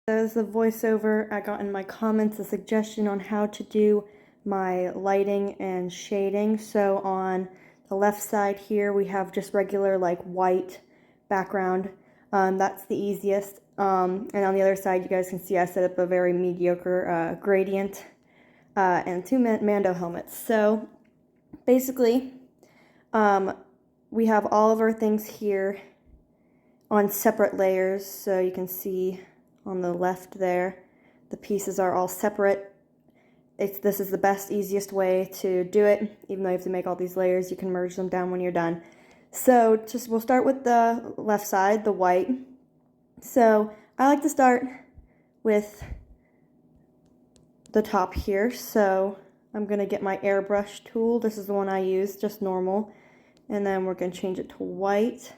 As the voiceover, I got in my comments a suggestion on how to do my lighting and shading. So on the left side here, we have just regular like white background. That's the easiest. And on the other side, you guys can see I set up a very mediocre gradient and two Mando helmets. So basically, we have all of our things here on separate layers. So you can see on the left there, the pieces are all separate. This is the best, easiest way to do it. Even though you have to make all these layers, you can merge them down when you're done. So we'll start with the left side, the white. So I like to start with the top here. So I'm gonna get my airbrush tool. This is the one I use, just normal. And then we're gonna change it to white,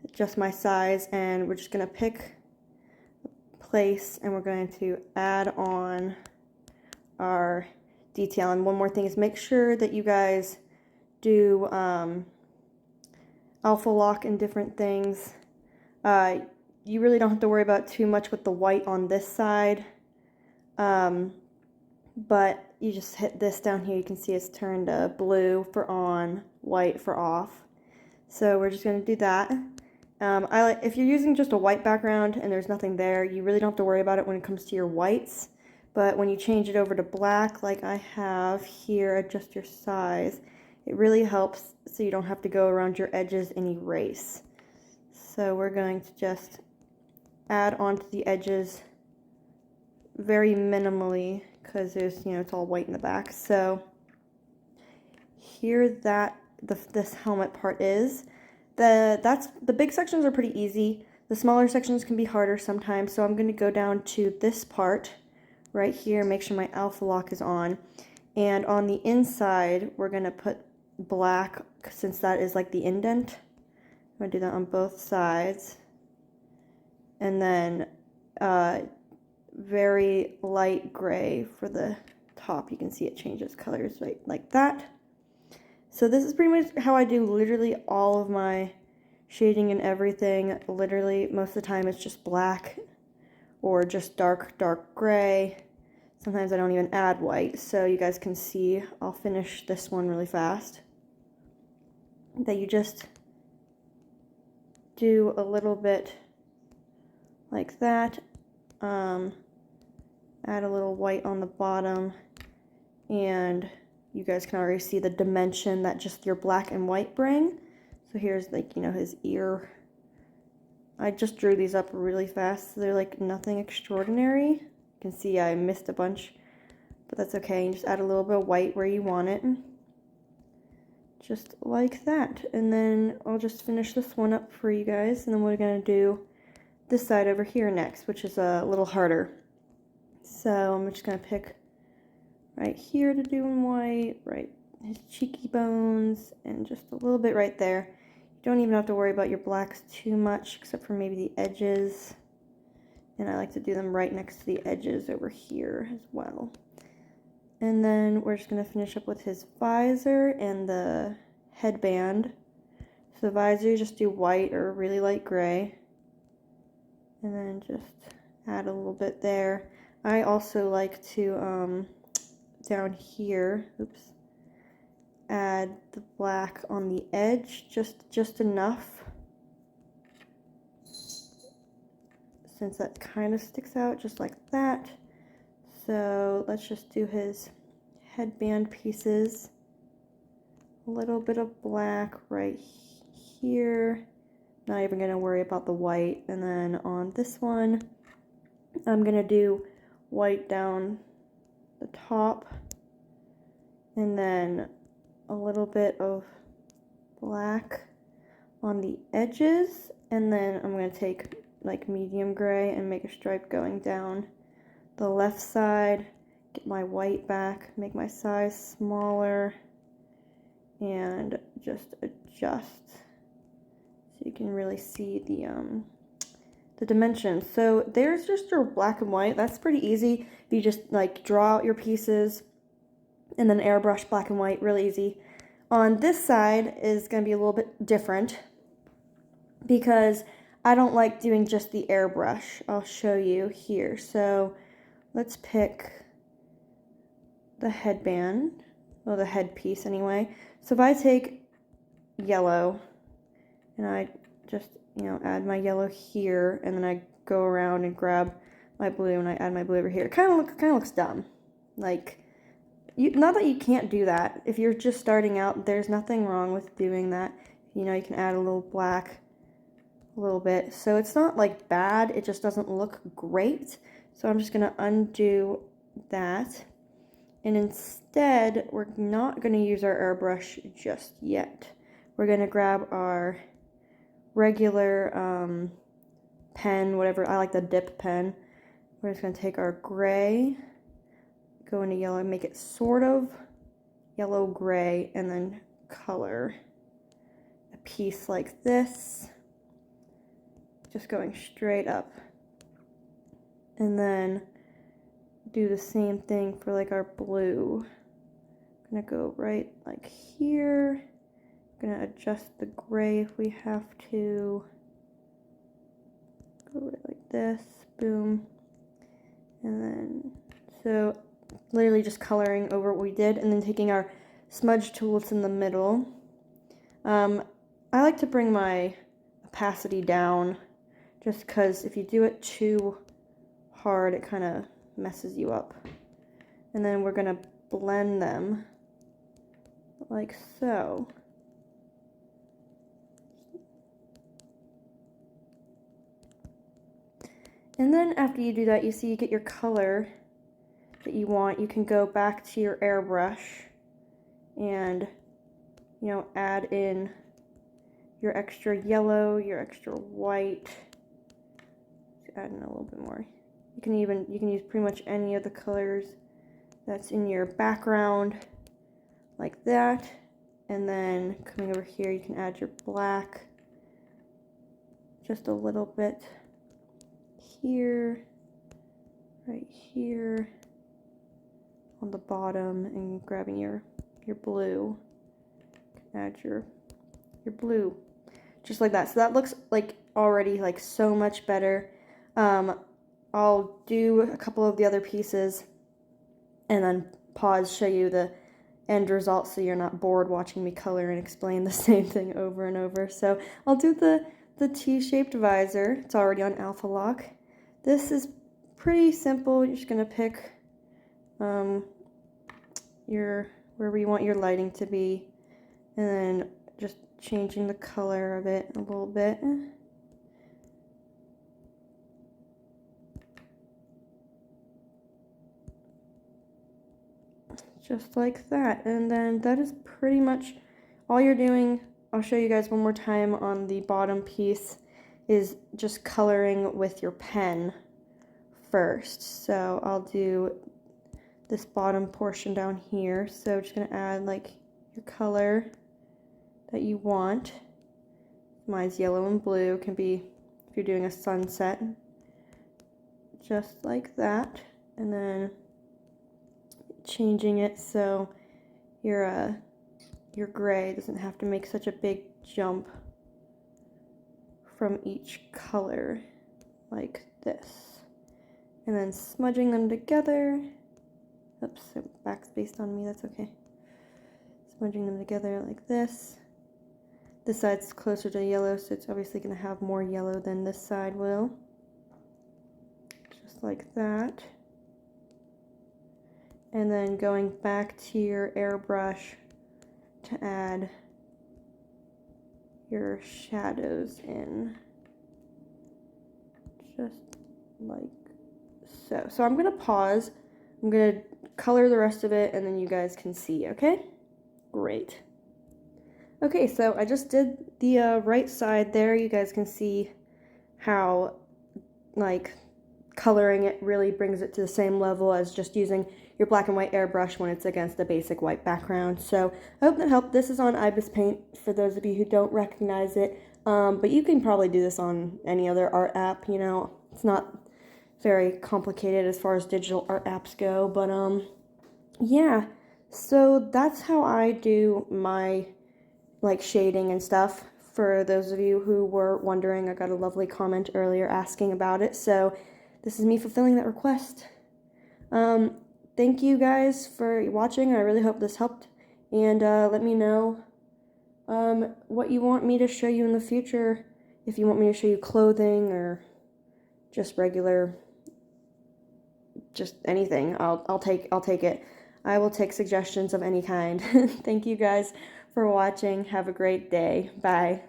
adjust my size, and we're just gonna pick place and we're going to add on our detail. And one more thing is make sure that you guys do alpha lock and different things. You really don't have to worry about too much with the white on this side, but you just hit this down here. You can see it's turned blue for on, white for off. So we're just going to do that. If you're using just a white background and there's nothing there, you really don't have to worry about it when it comes to your whites. But when you change it over to black, like I have here, adjust your size, it really helps so you don't have to go around your edges and erase. So we're going to just add onto the edges very minimally because there's, it's all white in the back. So here this helmet part is. The big sections are pretty easy. The smaller sections can be harder sometimes, so I'm going to go down to this part right here, make sure my alpha lock is on. And on the inside, we're going to put black, since that is like the indent. I'm going to do that on both sides. And then very light gray for the top. You can see it changes colors right like that. So this is pretty much how I do literally all of my shading and everything. Literally, most of the time it's just black or just dark gray. Sometimes I don't even add white. So you guys can see, I'll finish this one really fast. That you just do a little bit like that. Add a little white on the bottom, and you guys can already see the dimension that just your black and white bring. So here's like, his ear. I just drew these up really fast. So they're like nothing extraordinary. You can see I missed a bunch, but that's okay. You just add a little bit of white where you want it. Just like that. And then I'll just finish this one up for you guys. And then we're gonna do this side over here next, which is a little harder. So I'm just gonna pick right here to do in white, right his cheeky bones, and just a little bit right there. You don't even have to worry about your blacks too much, except for maybe the edges. And I like to do them right next to the edges over here as well. And then we're just going to finish up with his visor and the headband. So the visor, you just do white or really light gray. And then just add a little bit there. I also like to down here, add the black on the edge, just enough, since that kind of sticks out just like that. So let's just do his headband pieces, a little bit of black right here, not even going to worry about the white. And then on this one, I'm going to do white down the top, and then a little bit of black on the edges, and then I'm going to take like medium gray and make a stripe going down the left side, get my white back, make my size smaller, and just adjust so you can really see the dimensions. So there's just your black and white. That's pretty easy. If you just like draw out your pieces and then airbrush black and white, really easy. On this side is going to be a little bit different because I don't like doing just the airbrush. I'll show you here. So let's pick the headband, well, the headpiece anyway. So if I take yellow and I just, add my yellow here, and then I go around and grab my blue and I add my blue over here. It kind of looks dumb. Like, not that you can't do that. If you're just starting out, there's nothing wrong with doing that. You can add a little black, a little bit. So it's not like bad, it just doesn't look great. So I'm just gonna undo that. And instead, we're not gonna use our airbrush just yet. We're gonna grab our regular pen, whatever, I like the dip pen. We're just gonna take our gray, go into yellow, make it sort of yellow-gray, and then color a piece like this, just going straight up. And then do the same thing for like our blue. I'm gonna go right like here. I'm gonna adjust the gray if we have to. Go right like this, boom. And then, so literally just coloring over what we did, and then taking our smudge tool that's in the middle. I like to bring my opacity down, just because if you do it too hard, it kind of messes you up. And then we're gonna blend them like so. And then after you do that, you see you get your color that you want. You can go back to your airbrush and, add in your extra yellow, your extra white. Just add in a little bit more. You can use pretty much any of the colors that's in your background, like that. And then coming over here, you can add your black, just a little bit here, right here on the bottom, and grabbing your blue. Add your blue, just like that. So that looks like already like so much better. I'll do a couple of the other pieces and then pause, show you the end result so you're not bored watching me color and explain the same thing over and over. So I'll do the T-shaped visor. It's already on alpha lock. This is pretty simple. You're just gonna pick wherever you want your lighting to be, and then just changing the color of it a little bit. Just like that. And then that is pretty much all you're doing. I'll show you guys one more time on the bottom piece, is just coloring with your pen first. So I'll do this bottom portion down here. So just gonna add like your color that you want. Mine's yellow and blue. Can be, if you're doing a sunset, just like that. And then changing it so your gray doesn't have to make such a big jump from each color, like this. And then smudging them together. Oops, backspaced on me, that's okay. Smudging them together like this. This side's closer to yellow, so it's obviously going to have more yellow than this side will. Just like that. And then going back to your airbrush to add your shadows in. Just like so. So I'm going to pause. I'm going to color the rest of it, and then you guys can see, okay? Great. Okay, so I just did the right side there. You guys can see how, like, coloring it really brings it to the same level as just using your black and white airbrush when it's against a basic white background. So I hope that helped. This is on Ibis Paint for those of you who don't recognize it, but you can probably do this on any other art app. It's not very complicated as far as digital art apps go, but yeah, so that's how I do my like shading and stuff for those of you who were wondering. I got a lovely comment earlier asking about it, so this is me fulfilling that request. Thank you guys for watching. I really hope this helped, and let me know what you want me to show you in the future. If you want me to show you clothing or just regular, just anything, I'll take it. I will take suggestions of any kind. Thank you guys for watching. Have a great day. Bye.